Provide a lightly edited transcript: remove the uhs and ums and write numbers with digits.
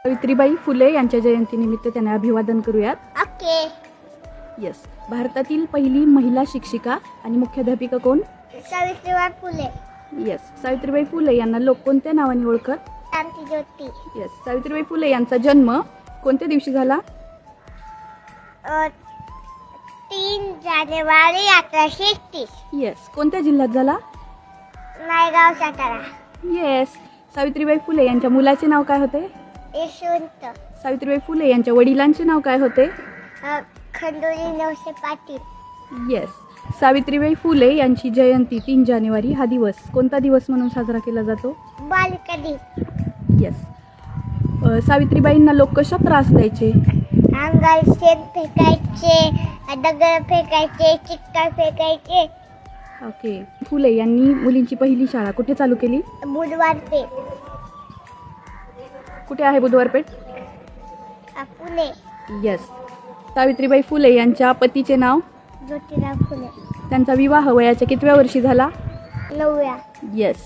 सावित्रीबाई फुले यांच्या जयंतीनिमित्त त्यांना अभिवादन करूयात. ओके. येस. भारतातील पहिली महिला शिक्षिका आणि मुख्याध्यापिका कोण? सावित्रीबाई फुले. येस. सावित्रीबाई फुले यांना लोक कोणत्या नावाने ओळखत? क्रांती ज्योती. येस. सावित्रीबाई फुले यांचा जन्म कोणत्या दिवशी झाला? 3 जानेवारी 1831. येस. कोणत्या जिल्ह्यात झाला? नायगाव, सातारा. येस. सावित्रीबाई फुले यांच्या मुलाचे नाव काय होते? यशवंत. सावित्रीबाई फुले यांच्या वडिलांचे नाव काय होते? खंडोरी नवसे पाटील. येस. सावित्रीबाई फुले यांची जयंती 3 जानेवारी हा दिवस कोणता दिवस म्हणून साजरा केला जातो? बालिका दिन. येस. सावित्रीबाईंना लोक कशा त्रास द्यायचे? अंगाल शेण फेकायचे, दगड फेकायचे, चिक्कार फेकायचे. ओके. फुले यांनी मुलींची पहिली शाळा कुठे चालू केली? बुधवार पेठ. कुठे आहे बुधवार पेठ? पुणे. येस. सावित्रीबाई फुले यांच्या पतीचे नाव? ज्योतिराव फुले. त्यांचा विवाह वयाच्या कितव्या वर्षी झाला? 9व्या. येस.